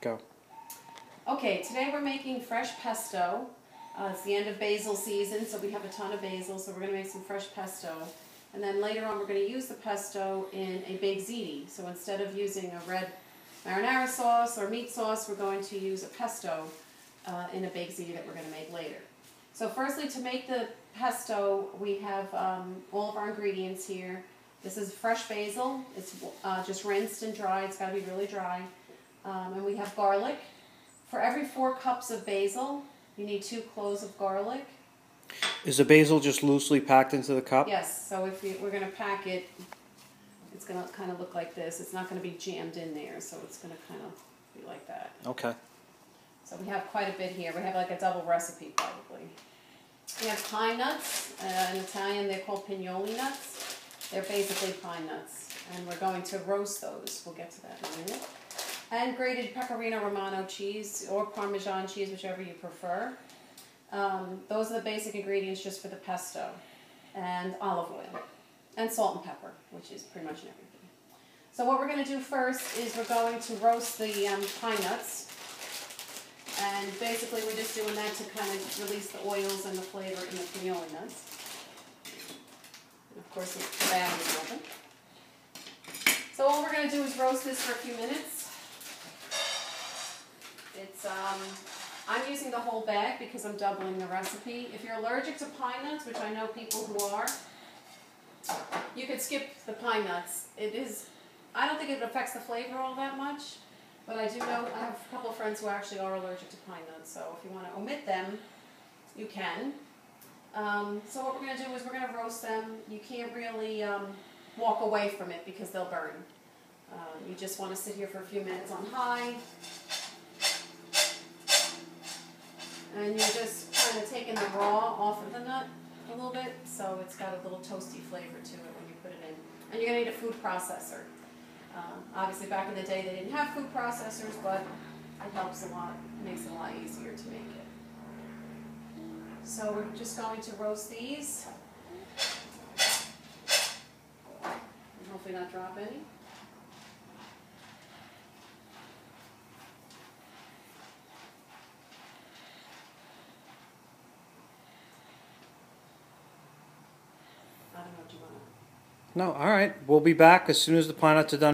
Go. Okay, today we're making fresh pesto. It's the end of basil season, so we have a ton of basil, so we're going to make some fresh pesto. And then later on we're going to use the pesto in a baked ziti. So instead of using a red marinara sauce or meat sauce, we're going to use a pesto in a baked ziti that we're going to make later. So firstly, to make the pesto, we have all of our ingredients here. This is fresh basil. It's just rinsed and dried. It's got to be really dry. And we have garlic. For every 4 cups of basil, you need 2 cloves of garlic. Is the basil just loosely packed into the cup? Yes, so if we're going to pack it, it's going to kind of look like this. It's not going to be jammed in there, so it's going to kind of be like that. Okay. So we have quite a bit here. We have like a double recipe probably. We have pine nuts. In Italian they're called pignoli nuts. They're basically pine nuts. And we're going to roast those. We'll get to that in a minute. And grated pecorino romano cheese or Parmesan cheese, whichever you prefer. Those are the basic ingredients just for the pesto. And olive oil. And salt and pepper, which is pretty much everything. So what we're going to do first is we're going to roast the pine nuts. And basically we're just doing that to kind of release the oils and the flavor in the pignoli nuts. And of course the bag is open. So all we're going to do is roast this for a few minutes. It's I'm using the whole bag because I'm doubling the recipe. If you're allergic to pine nuts, which I know people who are, you could skip the pine nuts. I don't think it affects the flavor all that much, but I do know I have a couple of friends who actually are allergic to pine nuts, so if you want to omit them, you can. So what we're going to do is we're going to roast them. You can't really walk away from it because they'll burn. You just want to sit here for a few minutes on high. And you're just kind of taking the raw off of the nut a little bit, so it's got a little toasty flavor to it when you put it in. And you're going to need a food processor. Obviously back in the day they didn't have food processors, but it helps a lot, it makes it a lot easier to make it. So we're just going to roast these. And hopefully not drop any. I don't know what you want to. No, all right. We'll be back as soon as the pine nuts are done.